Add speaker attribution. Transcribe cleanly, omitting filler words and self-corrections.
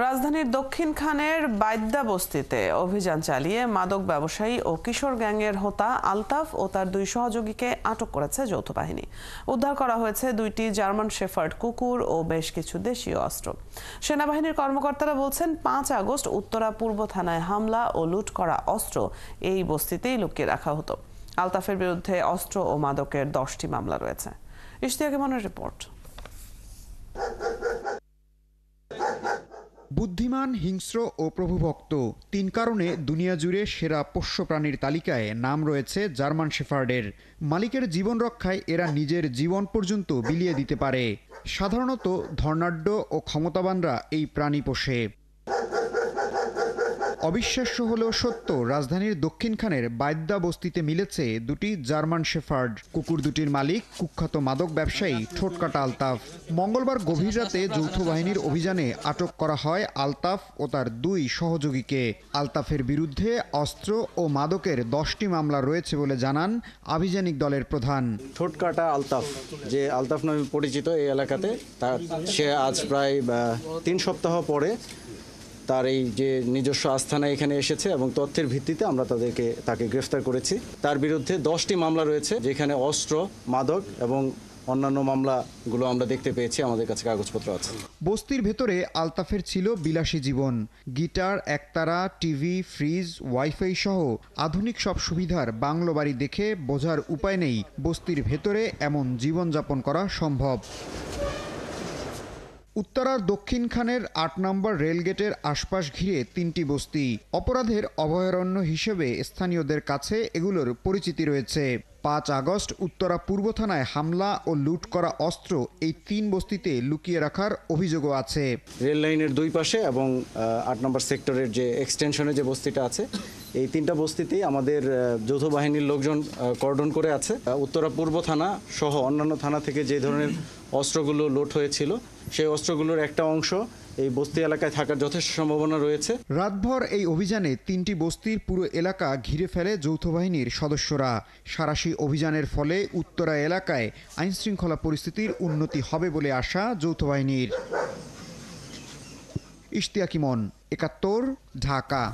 Speaker 1: রাজধানীর দক্ষিণখানের বাইদ্যা বস্তিতে অভিযান চালিয়ে মাদক ব্যবসায়ী ও কিশোর গ্যাংয়ের হোতা আলতাফ ও তার দুই সহযোগীকে আটক করেছে যৌথ বাহিনী। উদ্ধার করা হয়েছে দুইটি জার্মান শেফার্ড কুকুর ও বেশ কিছু দেশীয় অস্ত্র। সেনাবাহিনীর কর্মকর্তারা বলছেন ৫ আগস্ট উত্তরা পূর্ব থানায় হামলা ও লুট করা অস্ত্র এই বস্তিতেই লুকিয়ে রাখা হতো। আলতাফের বিরুদ্ধে অস্ত্র ও মাদকের 10টি মামলা রয়েছে। ইশতিয়াক ইমনের রিপোর্ট।
Speaker 2: বুদ্ধিমান, হিংস্র ও প্রভুভক্ত, ৩ কারণে দুনিয়া জুড়ে সেরা পোষ্য প্রাণীর তালিকায় নাম রয়েছে জার্মান শেফার্ডের। মালিকের জীবন রক্ষায় এরা নিজের জীবন পর্যন্ত বিলিয়ে দিতে পারে। সাধারণত ধনাঢ্য ও ক্ষমতাবানরা এই প্রাণী পোষে। অবিশ্বাস্য হলেও সত্য, রাজধানীর দক্ষিণখানের বাইদ্যা বস্তিতে মিলেছে দুটি জার্মান শেফার্ড। কুকুর দুটির মালিক কুখ্যাত মাদক ব্যবসায়ী ঠোঁটকাটা আলতাফ। মঙ্গলবার গভীর রাতে যৌথ বাহিনীর অভিযানে আটক করা হয় আলতাফ ও তার দুই সহযোগীকে। আলতাফের বিরুদ্ধে অস্ত্র ও মাদকের 10টি মামলা রয়েছে বলে জানান আভিযানিক দলের প্রধান।
Speaker 3: ঠোঁটকাটা আলতাফ, যে আলতাফ নামে পরিচিত এই এলাকাতে, সে আজ প্রায় 3 সপ্তাহ পরে তার এই যে নিজস্ব আস্থানায় এখানে এসেছে এবং তথ্যের ভিত্তিতে আমরা তাকে গ্রেফতার করেছি। তার বিরুদ্ধে 10টি মামলা রয়েছে, যেখানে অস্ত্র, মাদক এবং অন্যান্য মামলাগুলো আমরা দেখতে পেয়েছি। আমাদের কাছে কাগজপত্র আছে।
Speaker 2: বস্তির ভেতরে আলতাফের ছিল বিলাসী জীবন। গিটার, একতারা, টিভি, ফ্রিজ, ওয়াইফাই সহ আধুনিক সব সুবিধার বাংলো বাড়ি দেখে বোঝার উপায় নেই বস্তির ভেতরে এমন জীবনযাপন করা সম্ভব। উত্তরার দক্ষিণখানের ৮ নম্বর রেলগেটের আশপাশ ঘিরে 3টি বস্তি। অপরাধের অভয়ারণ্য হিসেবে স্থানীয়দের কাছে এগুলোর পরিচিতি রয়েছে। ৫ আগস্ট উত্তরা পূর্ব থানায় হামলা ও লুট করা অস্ত্র এই 3 বস্তিতে লুকিয়ে রাখার অভিযোগও আছে।
Speaker 3: রেল লাইনের 2 পাশে এবং 8 নম্বর সেক্টরের যে এক্সটেনশনে যে বস্তিটা আছে, এই 3টা বস্তিতেই আমাদের যৌথ বাহিনীর লোকজন কর্ডন করে আছে। উত্তরা পূর্ব থানা সহ অন্যান্য থানা থেকে যে ধরনের অস্ত্রগুলো লুট হয়েছিল, সেই অস্ত্রগুলোর একটা অংশ এই বস্তি এলাকায় থাকার যথেষ্ট সম্ভাবনা রয়েছে।
Speaker 2: রাতভর এই অভিযানে 3টি বস্তির পুরো এলাকা ঘিরে ফেলে যৌথ বাহিনীর সদস্যরা। সাঁড়াশি অভিযানের ফলে উত্তরা এলাকায় আইনশৃঙ্খলা পরিস্থিতির উন্নতি হবে বলে আশা যৌথ বাহিনীর। ইশতিয়াক ইমন, ৭১, ঢাকা।